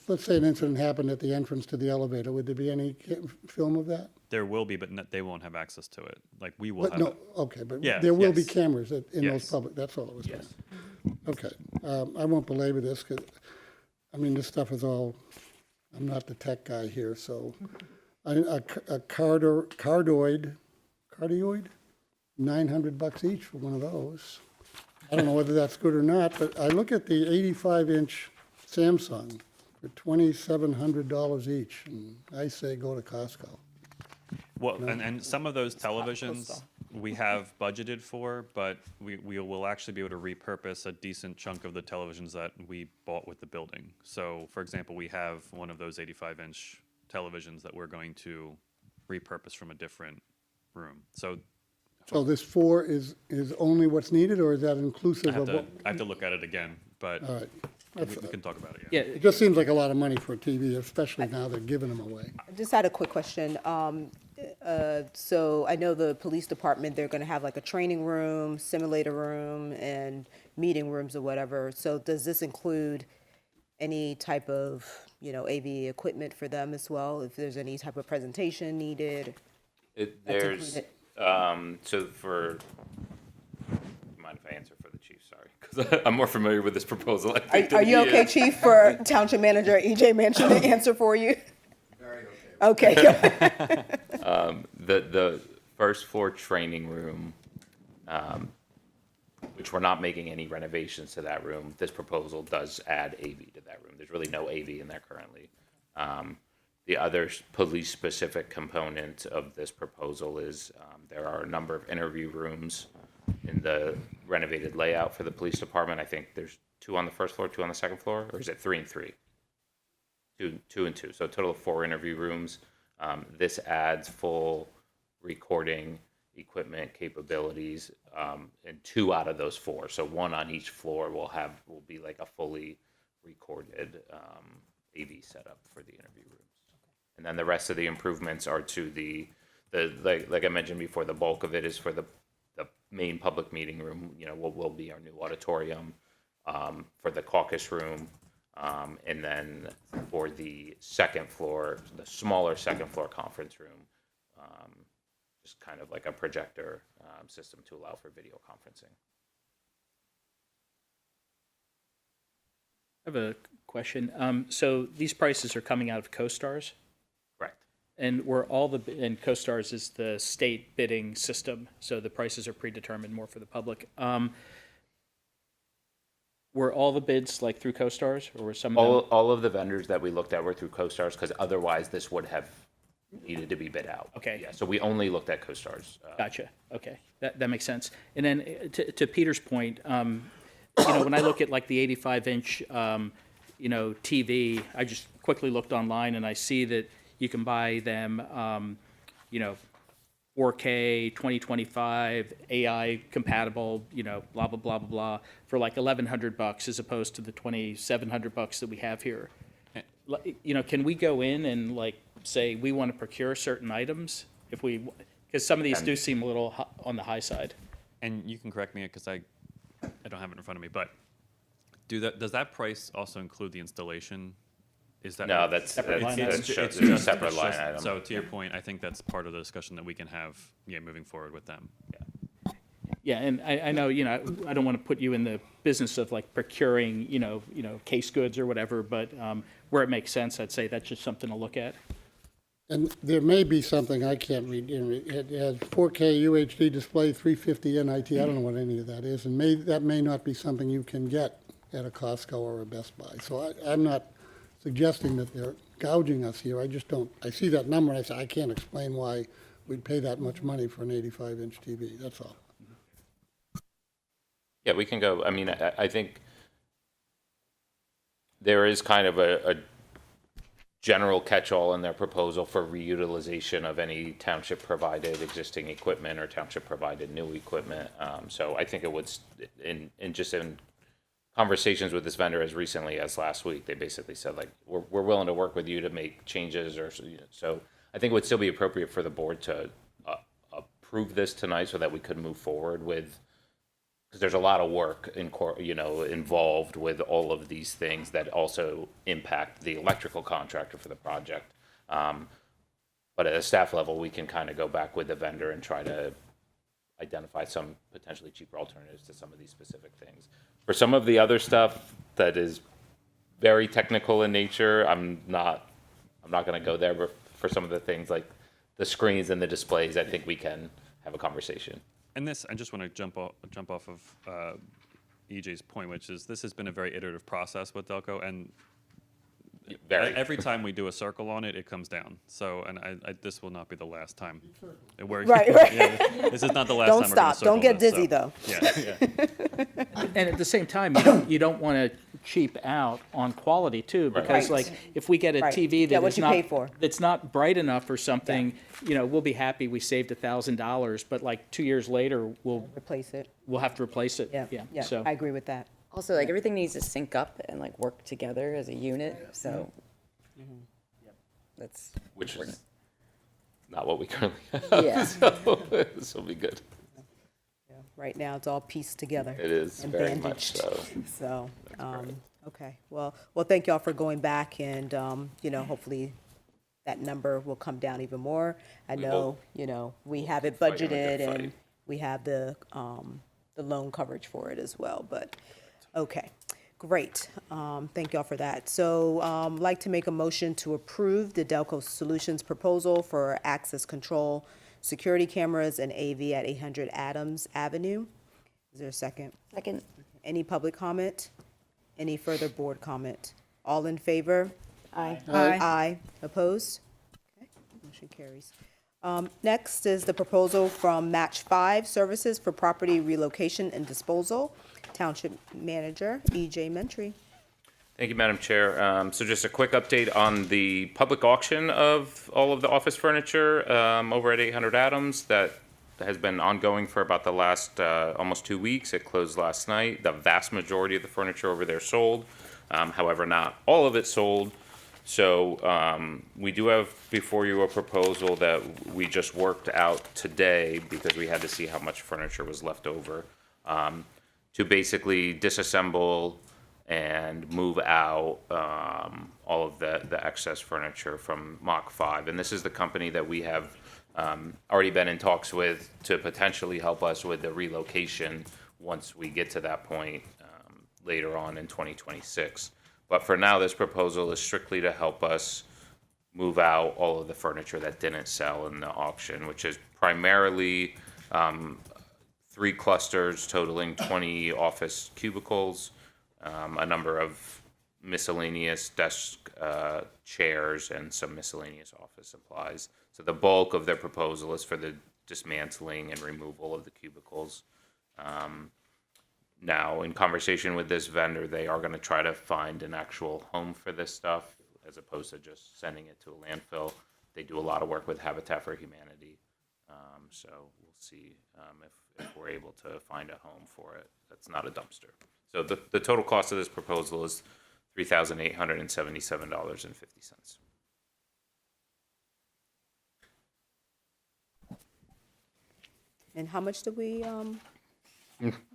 let's say an incident happened at the entrance to the elevator, would there be any film of that? there will be, but they won't have access to it. Like we will But have no, it. okay, but Yeah, there will be yes. cameras in those Yes. public, that's all it was. Yes. Okay, I won't belabor this, because, I mean, this stuff is all, I'm not the tech guy here, so, a cardioid, $900 each for one of those. I don't know whether that's good or not, but I look at the 85-inch Samsung for $2,700 each, and I say go to Costco. Well, and some of those televisions we have budgeted for, but we will actually be able to repurpose a decent chunk of the televisions that we bought with the building. So, for example, we have one of those 85-inch televisions that we're going to repurpose from a different room. So So this 4 is only what's needed, or is that inclusive of what? I have to look at it again, but All right. we can talk about it. Yeah. Yeah, It just seems like a lot of money for a TV, especially now they're giving them away. I just had a quick question. So I know the police department, they're gonna have like a training room, simulator room, and meeting rooms or whatever. So does this include any type of, AV equipment for them as well? If there's any type of presentation needed? There's, included. so for, mind if I answer for the chief, sorry, because I'm more familiar with this proposal. I think, Are than you he okay, is. Chief, for Township Manager E.J. Manchin to answer for you? Very okay. Okay. The first floor training room, which we're not making any renovations to that room, this proposal does add AV to that room. There's really no AV in there currently. The other police-specific component of this proposal is there are a number of interview rooms in the renovated layout for the police department. I think there's 2 on the first floor, 2 on the second floor, or is it 3 and 3? 2 and 2, so a total of 4 interview rooms. This adds full recording equipment capabilities, and 2 out of those 4, so 1 on each floor will be like a fully recorded AV setup for the interview rooms. And then the rest of the improvements are to the like I mentioned before, the bulk of it is for the main public meeting room. What will be our new auditorium, for the caucus room. And then for the second floor, the smaller second floor conference room, just kind of like a projector system to allow for video conferencing. I have a question. So these prices are coming out of CoStars? Correct. And and CoStars is the state bidding system, so the prices are predetermined more for the public. Were all the bids like through CoStars, or were some of them? All of the vendors that we looked at were through CoStars, because otherwise this would have needed to be bid out. Okay. Yeah, so we only looked at CoStars. Gotcha. Okay, that makes sense. And then to Peter's point, when I look at like the 85-inch, TV, I just quickly looked online and I see that you can buy them, 4K, 2025, AI compatible, blah, blah, blah, blah, blah, for like $1,100 as opposed to the $2,700 that we have here. Can we go in and like say we want to procure certain items because some of these do seem a little on the high side. And you can correct me because I don't have it in front of me, but does that price also include the installation? Is that No, that's Separate line it's item. a separate line item. So to your point, I think that's part of the discussion that we can have, moving forward with them. Yeah, and I know, I don't want to put you in the business of like procuring, case goods or whatever, but where it makes sense, I'd say that's just something to look at. And there may be something I can't read. It has 4K UHD display, 350 NIT. I don't know what any of that is, and that may not be something you can get at a Costco or a Best Buy. So I'm not suggesting that they're gouging us here. I just don't. I see that number and I say I can't explain why we'd pay that much money for an 85-inch TV. That's all. Yeah, we can go. I mean, I think there is kind of a general catch-all in their proposal for reutilization of any township-provided existing equipment or township-provided new equipment. So I think it would, in conversations with this vendor as recently as last week, they basically said, like, we're willing to work with you to make changes, or, so I think it would still be appropriate for the board to approve this tonight so that we could move forward with, because there's a lot of work involved with all of these things that also impact the electrical contractor for the project. But at a staff level, we can kind of go back with the vendor and try to identify some potentially cheaper alternatives to some of these specific things. For some of the other stuff that is very technical in nature, I'm not going to go there, but for some of the things like the screens and the displays, I think we can have a conversation. And this, I just want to jump off of EJ's point, which is this has been a very iterative process with Delco, and Very. every time we do a circle on it, it comes down. So, and this will not be the last time. Right. Yeah, this is not the last Don't time we're gonna stop. Don't circle get this, dizzy, so, though. Yeah. And at the same time, you don't want to cheap out on quality too, because Right. like if we get a Right. TV Get that what is you not pay for. that's not bright enough or something, we'll be happy we saved $1,000, but like 2 years later we'll Replace it. have to replace it. Yeah, So I agree with that. Also, like, everything needs to sync up and like work together as a unit, so. That's, Which is not what we currently have. yeah. So this will be good. Right now, it's all pieced together. It is and very much bandaged. so. So, okay. Well, thank y'all for going back, and, hopefully that number will come down even more. I know, we have it Fighting a good budgeted, and fight. we have the loan coverage for it as well, but, okay. Great. Thank y'all for that. So, I'd like to make a motion to approve the Delco Solutions proposal for access control, security cameras, and AV at 800 Adams Avenue. Is there a second? Second. Any public comment? Any further board comment? All in favor? Aye. Aye. Opposed? Okay, motion carries. Next is the proposal from Match 5 Services for Property Relocation and Disposal. Township Manager, E.J. Mentry. Thank you, Madam Chair. So just a quick update on the public auction of all of the office furniture over at 800 Adams that has been ongoing for about the last almost 2 weeks. It closed last night. The vast majority of the furniture over there sold. However, not all of it sold. So we do have before you a proposal that we just worked out today because we had to see how much furniture was left over to basically disassemble and move out all of the excess furniture from Mach 5. And this is the company that we have already been in talks with to potentially help us with the relocation once we get to that point later on in 2026. But for now, this proposal is strictly to help us move out all of the furniture that didn't sell in the auction, which is primarily 3 clusters totaling 20 office cubicles, a number of miscellaneous desk chairs, and some miscellaneous office supplies. So the bulk of their proposal is for the dismantling and removal of the cubicles. Now, in conversation with this vendor, they are going to try to find an actual home for this stuff as opposed to just sending it to a landfill. They do a lot of work with Habitat for Humanity. So we'll see if we're able to find a home for it that's not a dumpster. So the total cost of this proposal is $3,877.50. And how much did we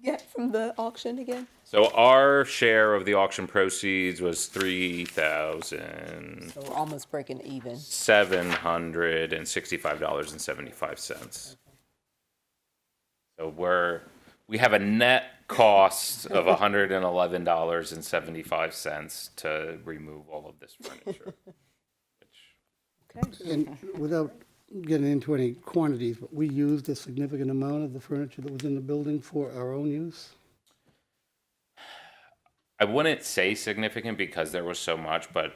get from the auction again? So our share of the auction proceeds was $3,765.75. So we're almost breaking even. So we have a net cost of $111.75 to remove all of this furniture. Okay. And without getting into any quantities, but we used a significant amount of the furniture that was in the building for our own use. I wouldn't say significant because there was so much, but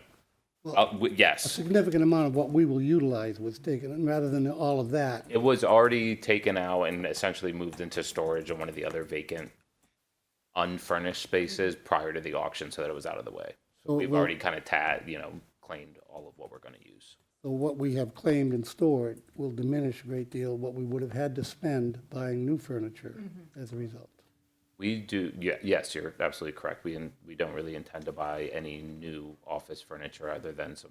A yes, significant amount of what we will utilize was taken, and rather than all of that. it was already taken out and essentially moved into storage in one of the other vacant, unfurnished spaces prior to the auction, so that it was out of the way. So So we've we'll- already kind of claimed all of what we're going to use. So what we have claimed and stored will diminish a great deal what we would have had to spend buying new furniture as a result. We do, yes, you're absolutely correct. We don't really intend to buy any new office furniture other than some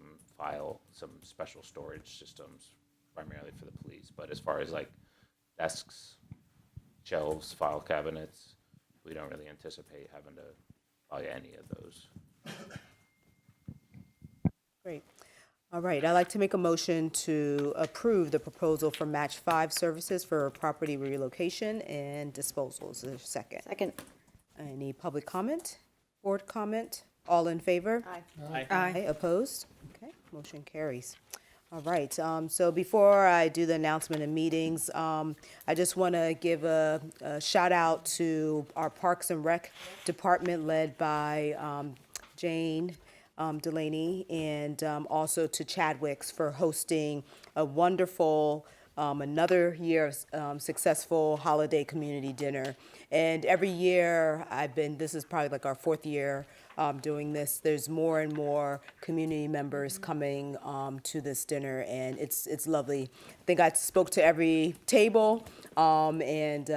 special storage systems, primarily for the police. But as far as like desks, shelves, file cabinets, we don't really anticipate having to buy any of those. Great. All right, I'd like to make a motion to approve the proposal for Match 5 services for property relocation and disposal. Is there a second? Second. Any public comment? Board comment? All in favor? Aye. Aye, opposed? Okay, motion carries. All right, so before I do the announcement of meetings, I just want to give a shout out to our Parks and Rec Department led by Jane Delaney, and also to Chadwick's for hosting a wonderful, another year of successful holiday community dinner. And every year this is probably like our 4th year doing this. There's more and more community members coming to this dinner, and it's lovely. I think I spoke to every table, and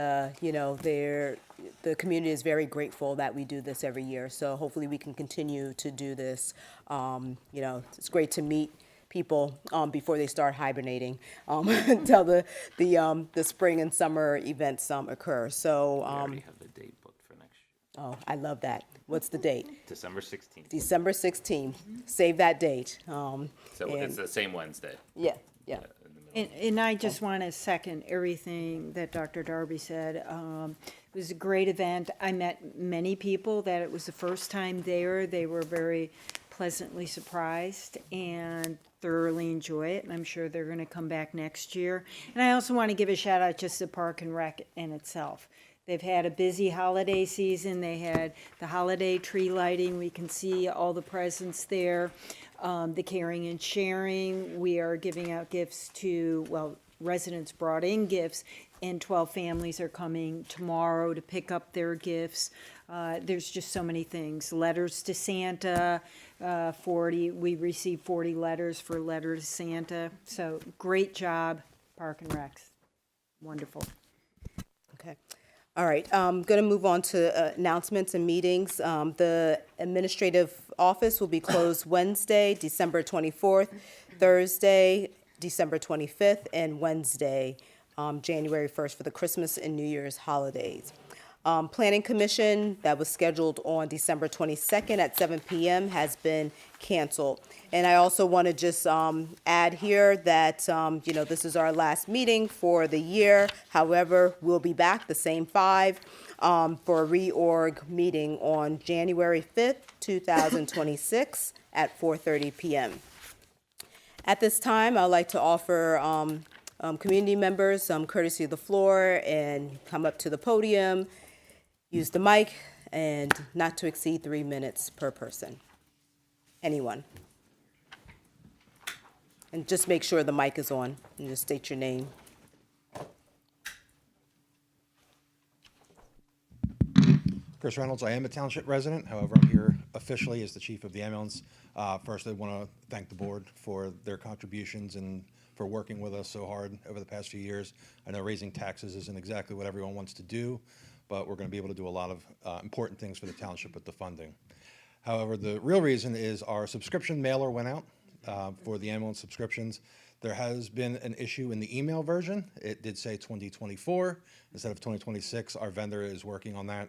the community is very grateful that we do this every year. So hopefully we can continue to do this. It's great to meet people before they start hibernating until the spring and summer events occur. So We already have the date booked for next year, oh, I love that. What's the date? December 16th. December 16th. Save that date. So it's the same Wednesday. Yeah. In the middle. And I just want to second everything that Dr. Darby said. It was a great event. I met many people that it was the first time there. They were very pleasantly surprised and thoroughly enjoy it, and I'm sure they're going to come back next year. And I also want to give a shout out just to Park and Rec in itself. They've had a busy holiday season. They had the holiday tree lighting. We can see all the presents there. The caring and sharing. We are giving out gifts to, residents brought in gifts, and 12 families are coming tomorrow to pick up their gifts. There's just so many things. Letters to Santa, we received 40 letters for Letter to Santa. So great job, Park and Recs. Wonderful. Okay. All right, I'm going to move on to announcements and meetings. The administrative office will be closed Wednesday, December 24th, Thursday, December 25th, and Wednesday, January 1st for the Christmas and New Year's holidays. Planning Commission that was scheduled on December 22nd at 7 p.m. has been canceled. And I also want to just add here that, this is our last meeting for the year. However, we'll be back, the same 5, for a reorg meeting on January 5th, 2026 at 4:30 p.m. At this time, I'd like to offer community members some courtesy of the floor and come up to the podium, use the mic, and not to exceed 3 minutes per person. Anyone? And just make sure the mic is on and just state your name. Chris Reynolds, I am a township resident. However, I'm here officially as the chief of the ambulance. First, I want to thank the board for their contributions and for working with us so hard over the past few years. I know raising taxes isn't exactly what everyone wants to do, but we're going to be able to do a lot of important things for the township with the funding. However, the real reason is our subscription mailer went out for the ambulance subscriptions. There has been an issue in the email version. It did say 2024 instead of 2026. Our vendor is working on that.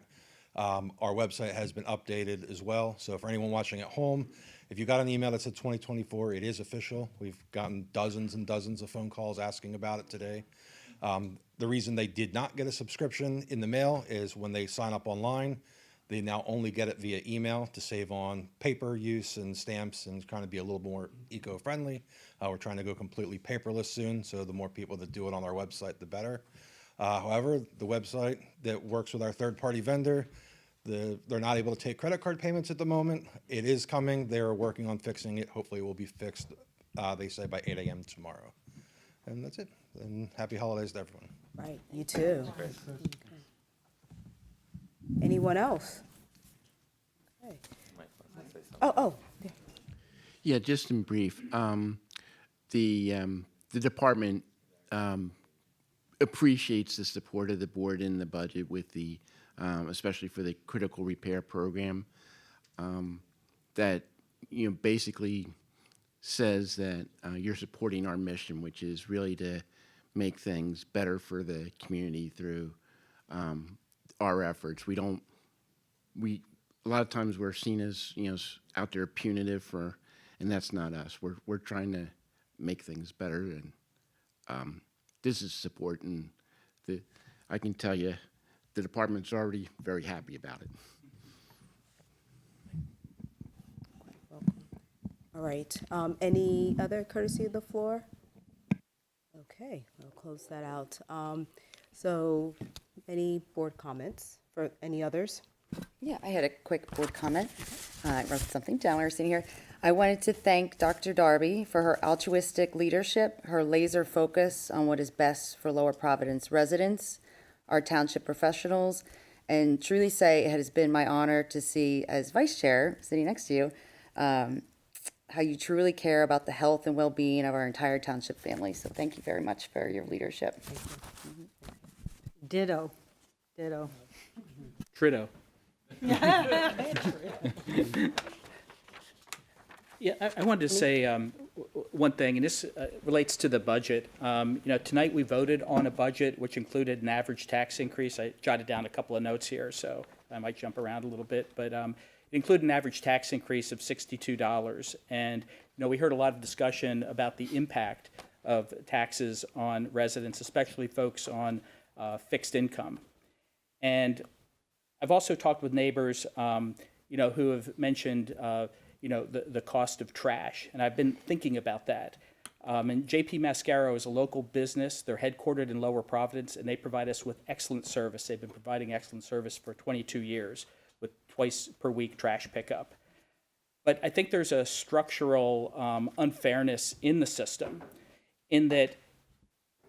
Our website has been updated as well. So for anyone watching at home, if you got an email that said 2024, it is official. We've gotten dozens and dozens of phone calls asking about it today. The reason they did not get a subscription in the mail is when they sign up online, they now only get it via email to save on paper use and stamps and trying to be a little more eco-friendly. We're trying to go completely paperless soon, so the more people that do it on our website, the better. However, the website that works with our third-party vendor, they're not able to take credit card payments at the moment. It is coming. They're working on fixing it. Hopefully it will be fixed, they say, by 8 a.m. tomorrow. And that's it. And happy holidays to everyone. Right, you too. Okay. Anyone else? Okay. Oh. Yeah, just in brief, the department appreciates the support of the board in the budget with the, especially for the critical repair program, that, you know, basically says that you're supporting our mission, which is really to make things better for the community through our efforts. A lot of times we're seen as, you know, out there punitive for, and that's not us. We're trying to make things better, and this is support, and I can tell you, the department's already very happy about it. All right. Any other courtesy of the floor? Okay, I'll close that out. So, any board comments for any others? Yeah, I had a quick board comment. I wrote something down while we were sitting here. I wanted to thank Dr. Darby for her altruistic leadership, her laser focus on what is best for Lower Providence residents, our township professionals, and truly say it has been my honor to see, as vice chair, sitting next to you, how you truly care about the health and well-being of our entire township family. So thank you very much for your leadership. Ditto. Ditto. Trito. Yeah, I wanted to say one thing, and this relates to the budget. You know, tonight we voted on a budget which included an average tax increase. I jotted down a couple of notes here, so I might jump around a little bit, but it included an average tax increase of $62. And, you know, we heard a lot of discussion about the impact of taxes on residents, especially folks on fixed income. And I've also talked with neighbors, you know, who have mentioned, you know, the cost of trash, and I've been thinking about that. And JP Mascaro is a local business. They're headquartered in Lower Providence, and they provide us with excellent service. They've been providing excellent service for 22 years with twice per week trash pickup. But I think there's a structural unfairness in the system, in that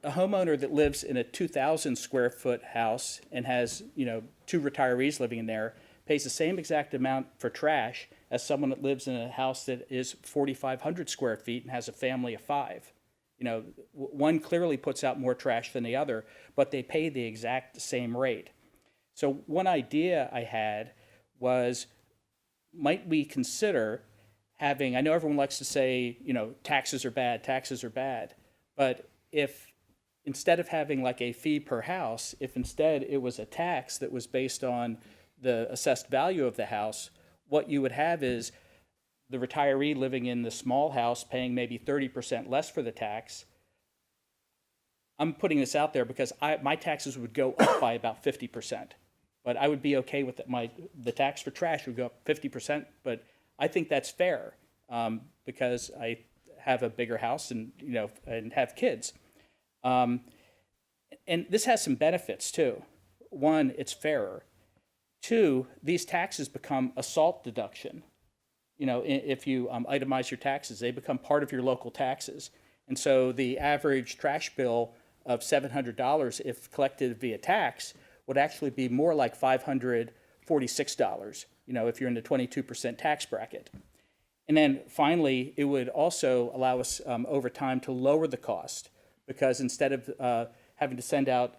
a homeowner that lives in a 2,000 square foot house and has, you know, 2 retirees living in there pays the same exact amount for trash as someone that lives in a house that is 4,500 square feet and has a family of 5. You know, one clearly puts out more trash than the other, but they pay the exact same rate. So one idea I had was, might we consider having, I know everyone likes to say, you know, taxes are bad, but if instead of having like a fee per house, if instead it was a tax that was based on the assessed value of the house, what you would have is the retiree living in the small house paying maybe 30% less for the tax. I'm putting this out there because my taxes would go up by about 50%, but I would be okay with it. The tax for trash would go up 50%, but I think that's fair because I have a bigger house and, you know, and have kids. And this has some benefits too. One, it's fairer. 2, these taxes become a SALT deduction. You know, if you itemize your taxes, they become part of your local taxes. And so the average trash bill of $700, if collected via tax, would actually be more like $546, you know, if you're in the 22% tax bracket. And then finally, it would also allow us over time to lower the cost, because instead of having to send out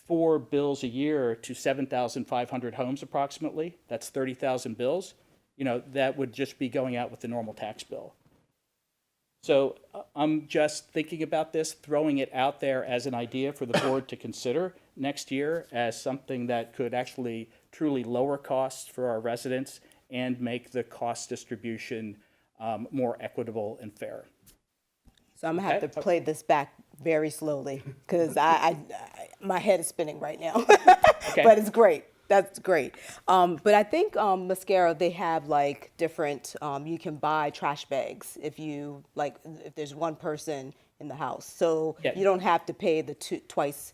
4 bills a year to 7,500 homes approximately, that's 30,000 bills, you know, that would just be going out with the normal tax bill. So I'm just thinking about this, throwing it out there as an idea for the board to consider next year as something that could actually truly lower costs for our residents and make the cost distribution more equitable and fair. So I'm gonna have to play this back very slowly because my head is spinning right now. Okay. But it's great. That's great. But I think Mascaro, they have like different. You can buy trash bags if you like. If there's one person in the house, so Yeah. you don't have to pay the twice.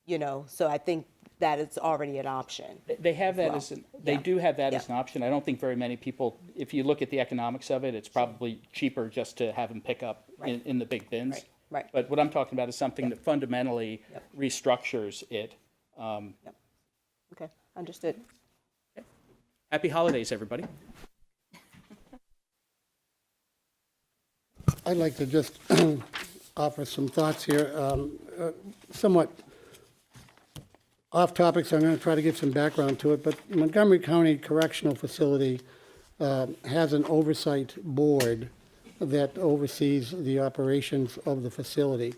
You know. So I think that it's already an option. They have that well. as they Yeah. do have that Yeah. as an option. I don't think very many people, if you look at the economics of it, it's probably cheaper just to have them pick up Right. in the big bins. Right. Right. But what I'm talking about is something that fundamentally restructures it. Okay, understood. Happy holidays, everybody. I'd like to just offer some thoughts here, somewhat off topic, so I'm going to try to give some background to it, but Montgomery County Correctional Facility has an oversight board that oversees the operations of the facility.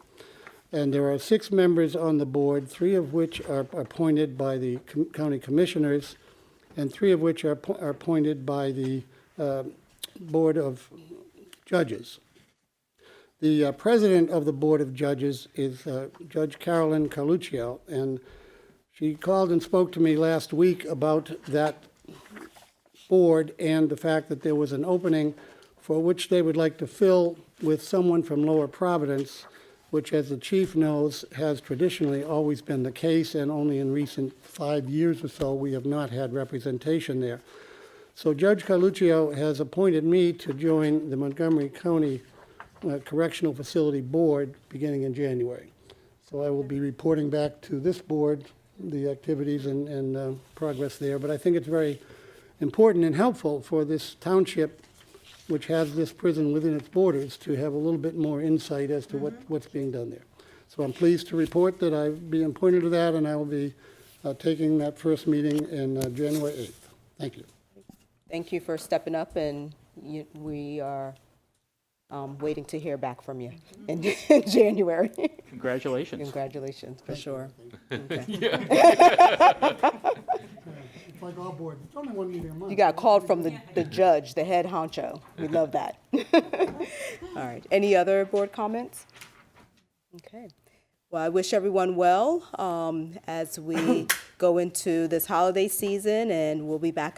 And there are 6 members on the board, 3 of which are appointed by the county commissioners, and 3 of which are appointed by the Board of Judges. The president of the Board of Judges is Judge Carolyn Carluccio, and she called and spoke to me last week about that board and the fact that there was an opening for which they would like to fill with someone from Lower Providence, which, as the chief knows, has traditionally always been the case, and only in recent 5 years or so we have not had representation there. So Judge Carluccio has appointed me to join the Montgomery County Correctional Facility Board beginning in January. So I will be reporting back to this board the activities and progress there. But I think it's very important and helpful for this township, which has this prison within its borders, to have a little bit more insight as to what's being done there. So I'm pleased to report that I've been appointed to that, and I will be taking that first meeting in January 8th. Thank you. Thank you for stepping up, and we are waiting to hear back from you in January. Congratulations. Congratulations, for sure. Okay. It's like all boards, it's only 1 meeting a month. You got called from the judge, the head honcho. We love that. All right. Any other board comments? Okay. Well, I wish everyone well as we go into this holiday season, and we'll be back in